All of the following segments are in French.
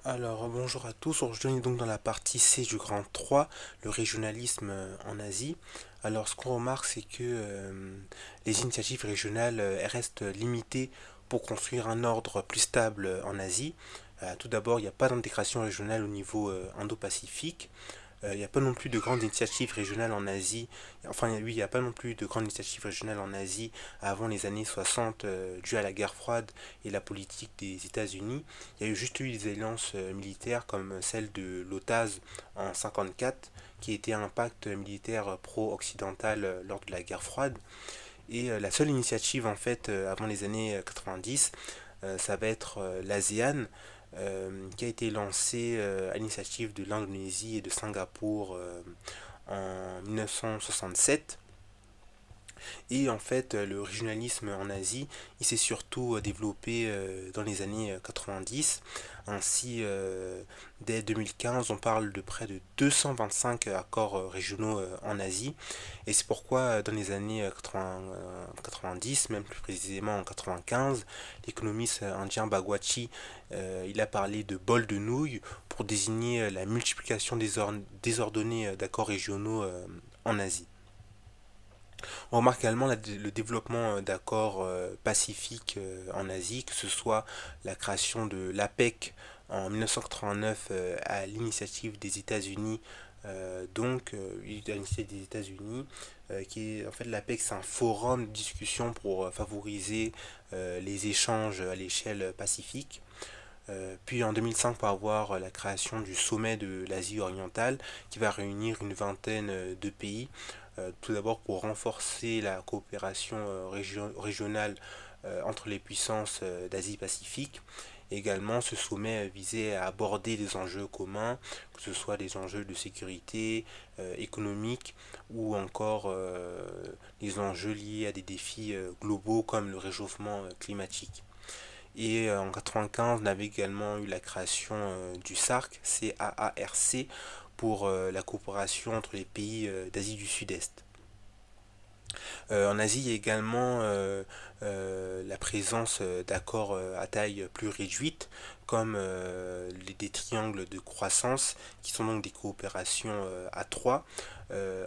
Alors, bonjour à tous. Aujourd'hui, on est donc dans la partie C du grand 3, le régionalisme en Asie. Alors, ce qu'on remarque, c'est que les initiatives régionales elles restent limitées pour construire un ordre plus stable en Asie. Tout d'abord, il n'y a pas d'intégration régionale au niveau Indo-Pacifique. Il n'y a pas non plus de grandes initiatives régionales en Asie. Enfin, oui, il n'y a pas non plus de grandes initiatives régionales en Asie avant les années 60, dues à la guerre froide et la politique des États-Unis. Il y a eu juste eu des alliances militaires comme celle de l'OTAS en 54, qui était un pacte militaire pro-occidental lors de la guerre froide. Et la seule initiative en fait avant les années 90, ça va être l'ASEAN, qui a été lancée à l'initiative de l'Indonésie et de Singapour en 1967. Et en fait, le régionalisme en Asie, il s'est surtout développé dans les années 90. Ainsi, dès 2015, on parle de près de 225 accords régionaux en Asie. Et c'est pourquoi, dans les années 90, même plus précisément en 95, l'économiste indien Bhagwati, il a parlé de bol de nouilles pour désigner la multiplication désordonnée d'accords régionaux en Asie. On remarque également le développement d'accords pacifiques en Asie, que ce soit la création de l'APEC en 1989 à l'initiative des États-Unis, à l'initiative des États-Unis, qui est en fait l'APEC, c'est un forum de discussion pour favoriser les échanges à l'échelle pacifique. Puis en 2005, on va avoir la création du sommet de l'Asie orientale qui va réunir une vingtaine de pays. Tout d'abord pour renforcer la coopération régionale entre les puissances d'Asie-Pacifique. Également, ce sommet visait à aborder des enjeux communs, que ce soit des enjeux de sécurité économique ou encore des enjeux liés à des défis globaux comme le réchauffement climatique. Et en 95, on avait également eu la création du SAARC, CAARC, pour la coopération entre les pays d'Asie du Sud-Est. En Asie, il y a également la présence d'accords à taille plus réduite, comme des triangles de croissance, qui sont donc des coopérations à trois.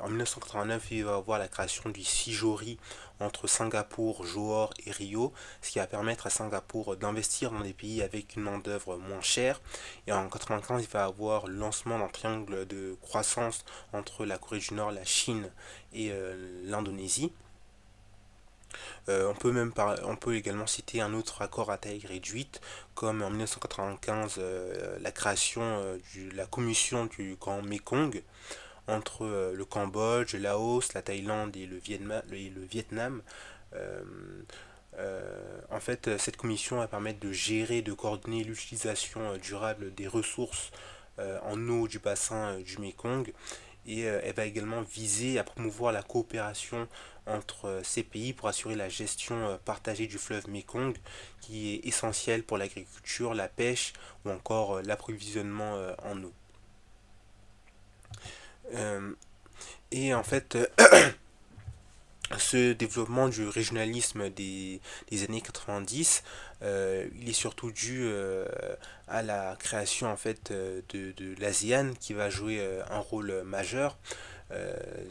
En 1989, il va y avoir la création du CIJORI entre Singapour, Johor et Rio, ce qui va permettre à Singapour d'investir dans des pays avec une main-d'œuvre moins chère. Et en 1995, il va y avoir le lancement d'un triangle de croissance entre la Corée du Nord, la Chine et l'Indonésie. On peut également citer un autre accord à taille réduite, comme en 1995 la création de la commission du Grand Mekong entre le Cambodge, le Laos, la Thaïlande et le Vietnam. Euh, En fait, cette commission va permettre de gérer, de coordonner l'utilisation durable des ressources en eau du bassin du Mekong, et elle va également viser à promouvoir la coopération entre ces pays pour assurer la gestion partagée du fleuve Mekong, qui est essentiel pour l'agriculture, la pêche ou encore l'approvisionnement en eau. Euh, et en fait, ce développement du régionalisme des années 90, il est surtout dû à la création en fait de l'ASEAN qui va jouer un rôle majeur.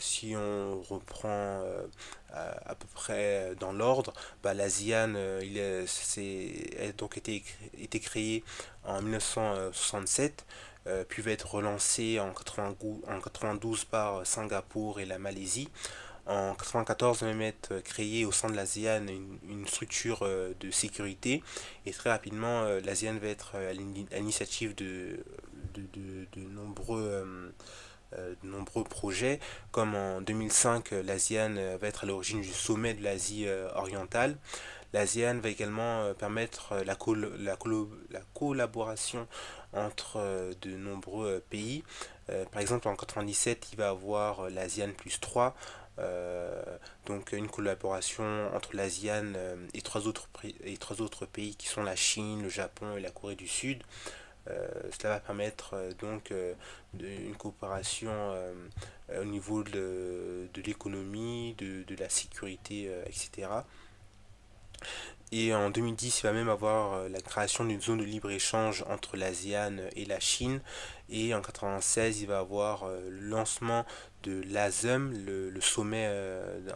Si on reprend à peu près dans l'ordre, bah, l'ASEAN a donc été créé en 1967, puis va être relancé en 92 par Singapour et la Malaisie. En 94, on va même être créé au sein de l'ASEAN une structure de sécurité, et très rapidement l'ASEAN va être à l'initiative de nombreux projets, comme en 2005 l'ASEAN va être à l'origine du sommet de l'Asie orientale. L'ASEAN va également permettre la collaboration entre de nombreux pays. Par exemple, en 97, il va avoir l'ASEAN plus 3, donc une collaboration entre l'ASEAN et trois autres pays qui sont la Chine, le Japon et la Corée du Sud. Cela va permettre une coopération au niveau de l'économie, de la sécurité, etc. Et en 2010, il va même avoir la création d'une zone de libre-échange entre l'ASEAN et la Chine. Et en 96, il va avoir le lancement de l'ASEM, le sommet,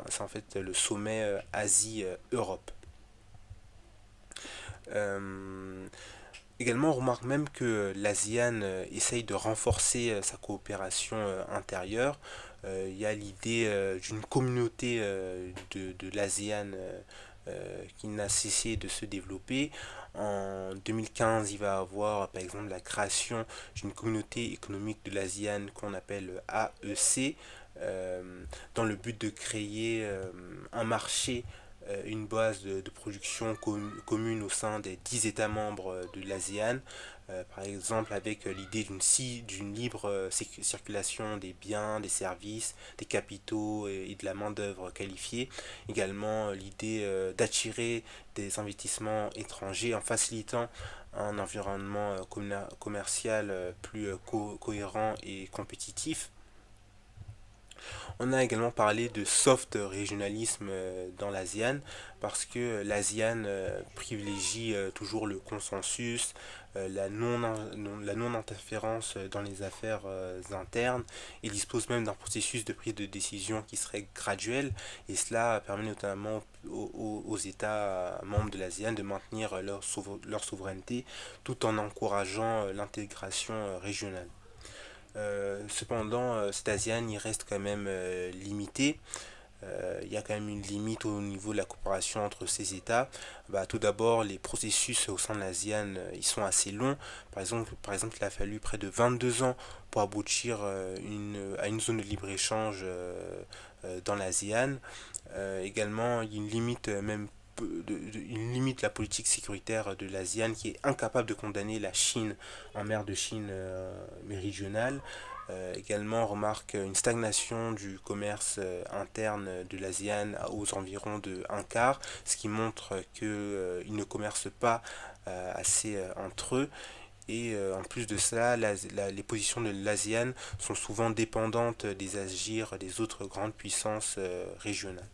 c'est en fait le sommet Asie-Europe. Euh, Également, on remarque même que l'ASEAN essaye de renforcer sa coopération intérieure. Il y a l'idée d'une communauté de l'ASEAN qui n'a cessé de se développer. En 2015, il va avoir par exemple la création d'une communauté économique de l'ASEAN qu'on appelle AEC, euh, dans le but de créer un marché, une base de production commune au sein des 10 États membres de l'ASEAN, par exemple avec l'idée d'une libre circulation des biens, des services, des capitaux et de la main-d'œuvre qualifiée. Également l'idée d'attirer des investissements étrangers en facilitant un environnement commercial plus cohérent et compétitif. On a également parlé de soft régionalisme dans l'ASEAN parce que l'ASEAN privilégie toujours le consensus, la non-interférence dans les affaires internes et dispose même d'un processus de prise de décision qui serait graduel, et cela permet notamment aux États membres de l'ASEAN de maintenir leur souveraineté tout en encourageant l'intégration régionale. Cependant, cet ASEAN il reste quand même limité. Il y a quand même une limite au niveau de la coopération entre ces États. Bah, tout d'abord, les processus au sein de l'ASEAN, ils sont assez longs. Il a fallu près de 22 ans pour aboutir à une zone de libre-échange dans l'ASEAN. Également, il y a une limite même il limite la politique sécuritaire de l'ASEAN qui est incapable de condamner la Chine en mer de Chine méridionale. Également, on remarque une stagnation du commerce interne de l'ASEAN aux environs de un quart, ce qui montre qu'ils ne commercent pas assez entre eux. Et en plus de cela, les positions de l'ASEAN sont souvent dépendantes des agirs des autres grandes puissances régionales.